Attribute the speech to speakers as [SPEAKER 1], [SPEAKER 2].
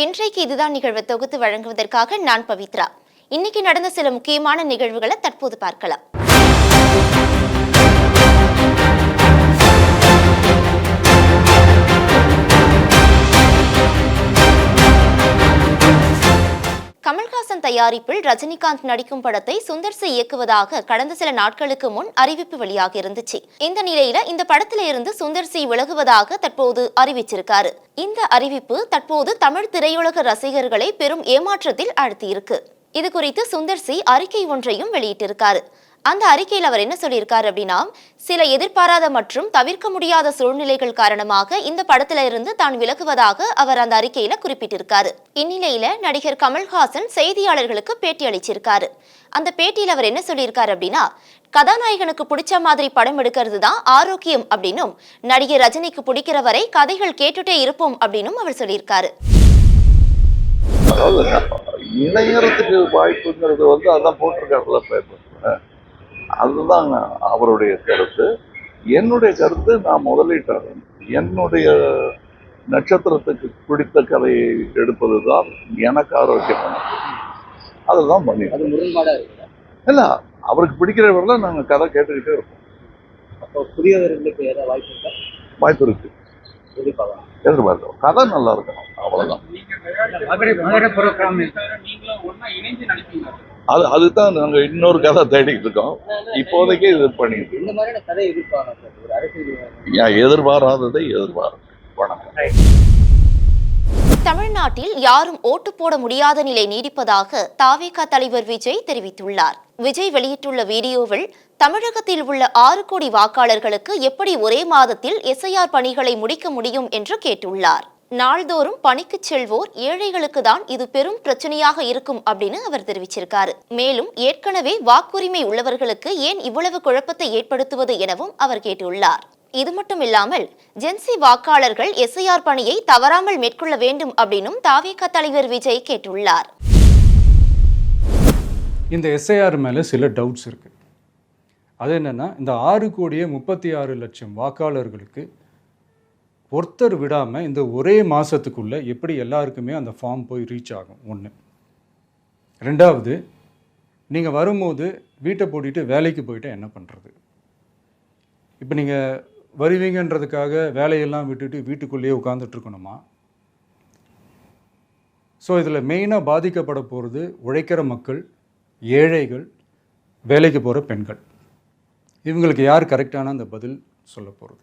[SPEAKER 1] இன்றைக்கு இதுதான் நிகழ்வை தொகுத்து வழங்குவதற்காக நான் பவித்ரா. இன்னைக்கு நடந்த சில முக்கியமான நிகழ்வுகளை தற்போது பார்க்கலாம். கமல்ஹாசன் தயாரிப்பில் ரஜினிகாந்த் நடிக்கும் படத்தை சுந்தர் சி இயக்குவதாக கடந்த சில நாட்களுக்கு முன் அறிவிப்பு வெளியாக இருந்துச்சு. இந்த நிலையில இந்த படத்தில இருந்து சுந்தர் சி விலகுவதாக தற்போது அறிவிச்சிருக்காரு. இந்த அறிவிப்பு தற்போது தமிழ் திரையுலக ரசிகர்களை பெரும் ஏமாற்றத்தில் ஆழ்த்தியிருக்கு. இது குறித்து சுந்தர் சி அறிக்கை ஒன்றையும் வெளியிட்டிருக்காரு. அந்த அறிக்கையில் அவர் என்ன சொல்லியிருக்காரு அப்படின்னா, சில எதிர்பாராத மற்றும் தவிர்க்க முடியாத சூழ்நிலைகள் காரணமாக இந்த படத்துல இருந்து தான் விலகுவதாக அவர் அந்த அறிக்கையில குறிப்பிட்டிருக்காரு. இந்நிலையில நடிகர் கமல்ஹாசன் செய்தியாளர்களுக்கு பேட்டி அளிச்சிருக்காரு. அந்த பேட்டியில் அவர் என்ன சொல்லியிருக்காரு அப்படின்னா, கதாநாயகனுக்கு பிடிச்ச மாதிரி படம் எடுக்கிறது தான் ஆரோக்கியம் அப்படின்னும், நடிகர் ரஜினிக்கு பிடிக்கிற வரை கதைகள் கேட்டுட்டே இருப்போம் அப்படின்னும் அவர் சொல்லியிருக்காரு.
[SPEAKER 2] இணையறதுக்கு வாய்ப்புங்கிறது அதான் போட்டிருக்காருல பேப்பர். அதுதான் அவருடைய கருத்து. என்னுடைய கருத்து, நான் முதலீட்டாளர். என்னுடைய நட்சத்திரத்துக்கு பிடித்த கதையை எடுப்பது தான் எனக்கு ஆரோக்கியமானது. அதுதான் பண்ணி இல்லை, அவருக்கு பிடிக்கிறவர்கள நாங்கள் கதை கேட்டுக்கிட்டே இருப்போம்.
[SPEAKER 3] அப்போ புதியவர்களுக்கு ஏதாவது வாய்ப்பு இருக்கா?
[SPEAKER 2] வாய்ப்பு இருக்கு, எதிர்பார்க்கிறோம். கதை நல்லா இருக்கணும், அவ்வளவுதான். அதுதான் நாங்க இன்னொரு கதை தேடிட்டு இருக்கோம். இப்போதைக்கு இது பண்ணிட்டு எதிர்பாராததை எதிர்பார்க்க.
[SPEAKER 1] தமிழ்நாட்டில் யாரும் ஓட்டு போட முடியாத நிலை நீடிப்பதாக தாவேகா தலைவர் விஜய் தெரிவித்துள்ளார். விஜய் வெளியிட்டுள்ள வீடியோவில் தமிழகத்தில் உள்ள 6 கோடி வாக்காளர்களுக்கு எப்படி ஒரே மாதத்தில் SIR பணிகளை முடிக்க முடியும் என்று கேட்டுள்ளார். நாள்தோறும் பணிக்கு செல்வோர் ஏழைகளுக்கு தான் இது பெரும் பிரச்சனையாக இருக்கும் அப்படின்னு அவர் தெரிவிச்சிருக்காரு. மேலும் ஏற்கனவே வாக்குரிமை உள்ளவர்களுக்கு ஏன் இவ்வளவு குழப்பத்தை ஏற்படுத்துவது எனவும் அவர் கேட்டுள்ளார். இது மட்டும் இல்லாமல் ஜென்சி வாக்காளர்கள் SIR பணியை தவறாமல் மேற்கொள்ள வேண்டும் அப்படின்னும் தாவேகா தலைவர் விஜய் கேட்டுள்ளார்.
[SPEAKER 4] இந்த SIR மேல சில டவுட்ஸ் இருக்கு. அது என்னன்னா, இந்த 6,36,00,000 வாக்காளர்களுக்கு ஒருத்தர் விடாமல் இந்த ஒரே மாதத்துக்குள்ளே எப்படி எல்லாருக்குமே அந்த ஃபார்ம் போய் ரீச் ஆகும்? ஒன்று. ரெண்டாவது, நீங்கள் வரும்போது வீட்டை பூட்டிட்டு வேலைக்கு போயிட்டு என்ன பண்ணுறது? இப்போ நீங்கள் வருவீங்கன்றதுக்காக வேலையெல்லாம் விட்டுட்டு வீட்டுக்குள்ளேயே உட்காந்துட்ருக்கணுமா? ஸோ இதில் மெயினாக பாதிக்கப்பட போகிறது உழைக்கிற மக்கள், ஏழைகள், வேலைக்கு போகிற பெண்கள். இவங்களுக்கு யார் கரெக்டான அந்த பதில் சொல்ல போகிறது?